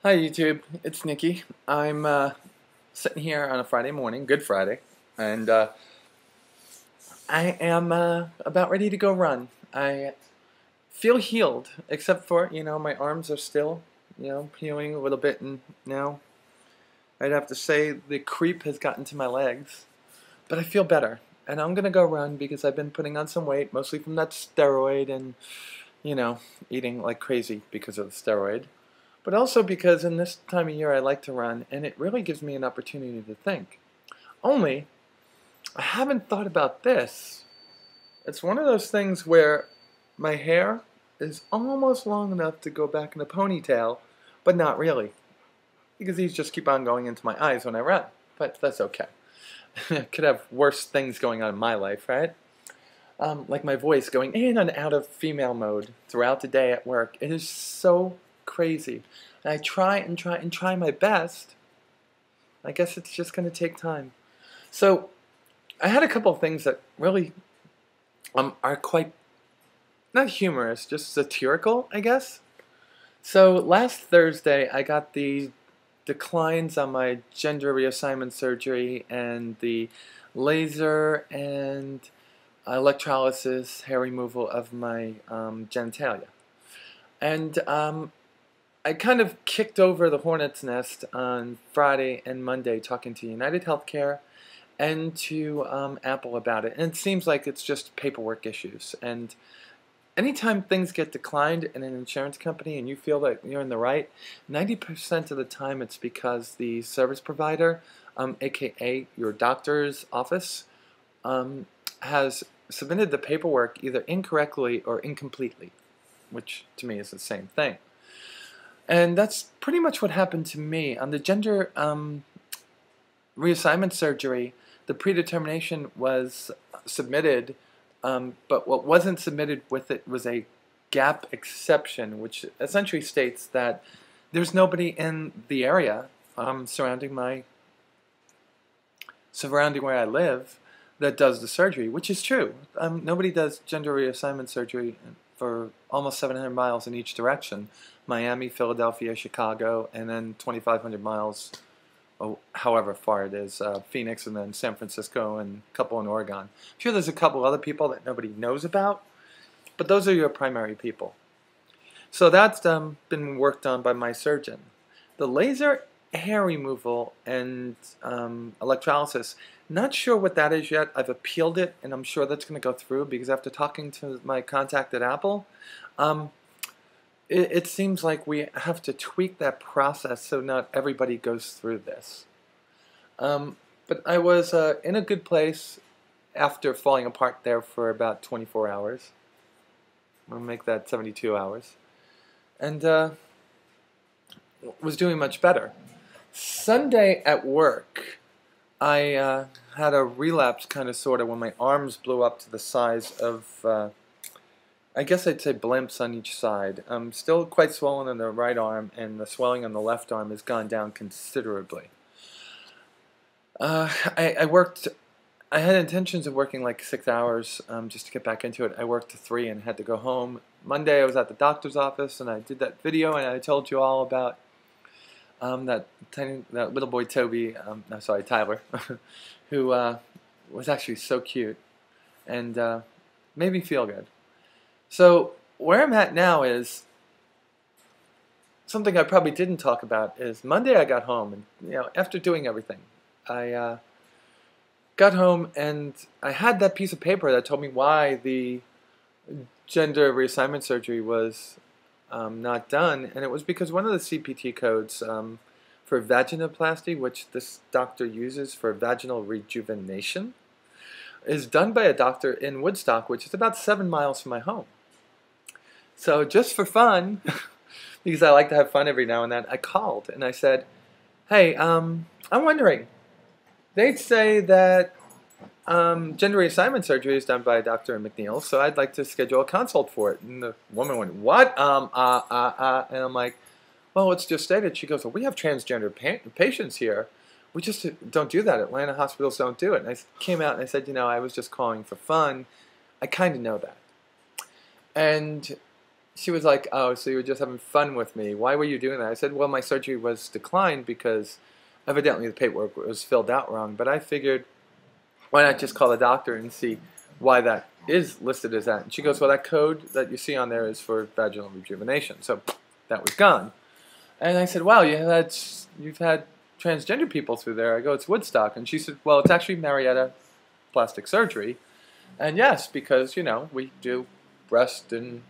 Hi YouTube, it's Nikki. I'm sitting here on a Friday morning, Good Friday, and I am about ready to go run. I feel healed, except for, my arms are still, healing a little bit, and now I'd have to say the creep has gotten to my legs, but I feel better. And I'm gonna go run because I've been putting on some weight, mostly from that steroid and, you know, eating like crazy because of the steroid. But also because in this time of year I like to run, and it really gives me an opportunity to think. Only, I haven't thought about this. It's one of those things where my hair is almost long enough to go back in a ponytail, but not really. Because these just keep on going into my eyes when I run. But that's okay. Could have worse things going on in my life, right? Like my voice going in and out of female mode throughout the day at work. It is so crazy. And I try and try and try my best. I guess it's just going to take time. So I had a couple of things that really are quite, not humorous, just satirical, I guess. So last Thursday I got the declines on my gender reassignment surgery and the laser and electrolysis, hair removal of my genitalia. And I kind of kicked over the hornet's nest on Friday and Monday talking to United Healthcare and to Apple about it. And it seems like it's just paperwork issues. And anytime things get declined in an insurance company and you feel that you're in the right, 90% of the time it's because the service provider, aka your doctor's office, has submitted the paperwork either incorrectly or incompletely, which to me is the same thing. And that's pretty much what happened to me. On the gender reassignment surgery, the predetermination was submitted, but what wasn't submitted with it was a gap exception, which essentially states that there's nobody in the area surrounding where I live that does the surgery, which is true. Nobody does gender reassignment surgery for almost 700 miles in each direction. Miami, Philadelphia, Chicago, and then 2,500 miles, however far it is, Phoenix, and then San Francisco, and a couple in Oregon. I'm sure there's a couple other people that nobody knows about, but those are your primary people. So that's been worked on by my surgeon. The laser hair removal and electrolysis, not sure what that is yet. I've appealed it, and I'm sure that's going to go through because after talking to my contact at Apple, it seems like we have to tweak that process so not everybody goes through this. But I was in a good place after falling apart there for about 24 hours. I'll make that 72 hours. And was doing much better. Sunday at work, I had a relapse kind of sort of when my arms blew up to the size of, I guess I'd say blimps on each side. I'm still quite swollen on the right arm, and the swelling on the left arm has gone down considerably. I worked, I had intentions of working like 6 hours just to get back into it. I worked to 3 and had to go home. Monday I was at the doctor's office and I did that video and I told you all about that little boy Toby, no, sorry, Tyler, who was actually so cute and made me feel good. So where I'm at now is something I probably didn't talk about is Monday I got home and after doing everything, I got home and I had that piece of paper that told me why the gender reassignment surgery was not done, and it was because one of the CPT codes for vaginoplasty, which this doctor uses for vaginal rejuvenation, is done by a doctor in Woodstock, which is about 7 miles from my home. So just for fun, because I like to have fun every now and then, I called and I said, hey, I'm wondering, they say that gender reassignment surgery is done by a doctor in McNeil, so I'd like to schedule a consult for it. And the woman went, what? And I'm like, well, it's just stated. She goes, well, we have transgender patients here. We just don't do that. Atlanta hospitals don't do it. And I came out and I said, I was just calling for fun. I kind of know that. And she was like, "Oh, so you were just having fun with me? Why were you doing that?" I said, "Well, my surgery was declined because evidently the paperwork was filled out wrong. But I figured, why not just call the doctor and see why that is listed as that?" And she goes, "Well, that code that you see on there is for vaginal rejuvenation." So that was gone. And I said, "Wow, you've had transgender people through there." I go, "It's Woodstock." And she said, "Well, it's actually Marietta Plastic Surgery." And yes, because, we do breast and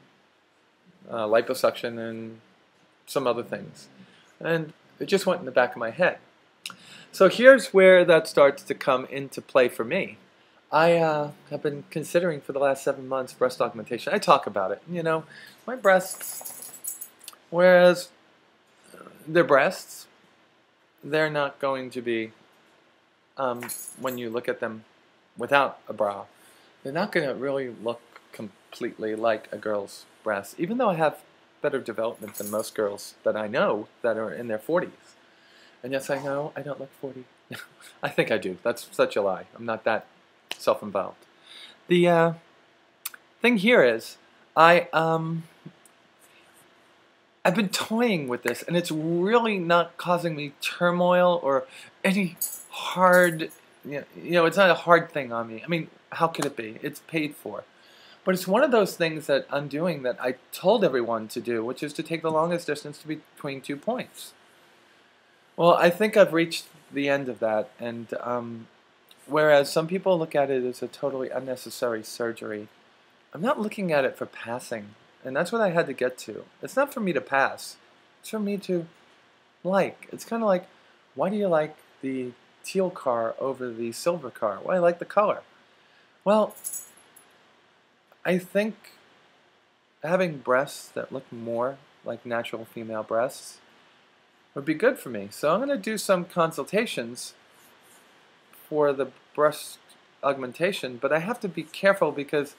liposuction and some other things. And it just went in the back of my head. So here's where that starts to come into play for me. I have been considering for the last 7 months breast augmentation. I talk about it. My breasts, whereas they're breasts, they're not going to be, when you look at them without a bra, they're not going to really look completely like a girl's breast, even though I have better development than most girls that I know that are in their 40s. And yes, I know I don't look 40. I think I do. That's such a lie. I'm not that self-involved. The thing here is, I've been toying with this, and it's really not causing me turmoil or any hard, it's not a hard thing on me. I mean, how could it be? It's paid for. But it's one of those things that I'm doing that I told everyone to do, which is to take the longest distance between 2 points. Well, I think I've reached the end of that, and whereas some people look at it as a totally unnecessary surgery, I'm not looking at it for passing. And that's what I had to get to. It's not for me to pass. It's for me to like. It's kind of like, why do you like the teal car over the silver car? Well, I like the color. Well, I think having breasts that look more like natural female breasts would be good for me. So I'm going to do some consultations for the breast augmentation, but I have to be careful because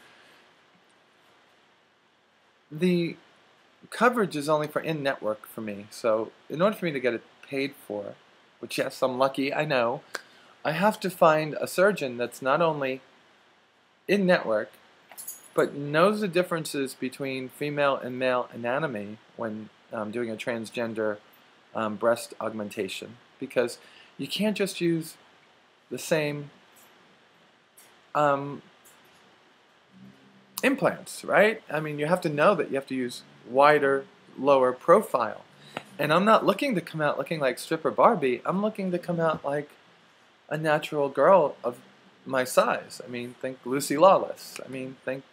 the coverage is only for in-network for me. So in order for me to get it paid for, which yes, I'm lucky, I know, I have to find a surgeon that's not only in-network, but knows the differences between female and male anatomy when doing a transgender breast augmentation. Because you can't just use the same implants, right? I mean, you have to know that you have to use wider, lower profile. And I'm not looking to come out looking like stripper Barbie. I'm looking to come out like a natural girl of my size. I mean, think Lucy Lawless. I mean, think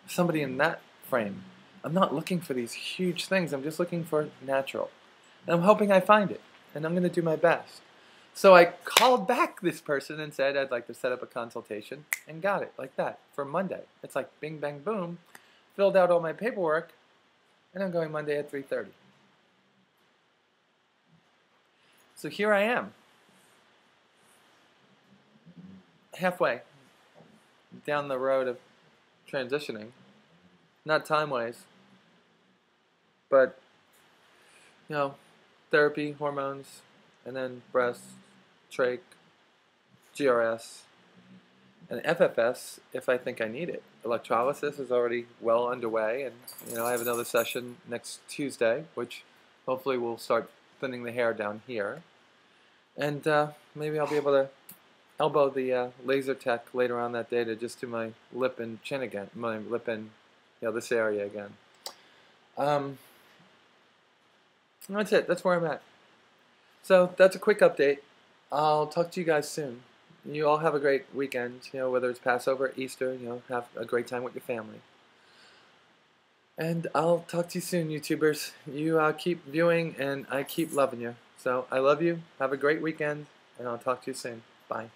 somebody in that frame. I'm not looking for these huge things. I'm just looking for natural. And I'm hoping I find it. And I'm going to do my best. So I called back this person and said I'd like to set up a consultation, and got it like that for Monday. It's like bing, bang, boom. Filled out all my paperwork, and I'm going Monday at 3:30. So here I am, halfway down the road of transitioning. Not time-wise, but, therapy, hormones, and then breast, trach, GRS, and FFS if I think I need it. Electrolysis is already well underway, and I have another session next Tuesday, which hopefully will start thinning the hair down here. And maybe I'll be able to elbow the laser tech later on that day to just do my lip and chin again, my lip and this area again. That's it. That's where I'm at. So that's a quick update. I'll talk to you guys soon. You all have a great weekend, whether it's Passover, Easter, have a great time with your family. And I'll talk to you soon, YouTubers. You keep viewing, and I keep loving you. So I love you. Have a great weekend, and I'll talk to you soon. Bye.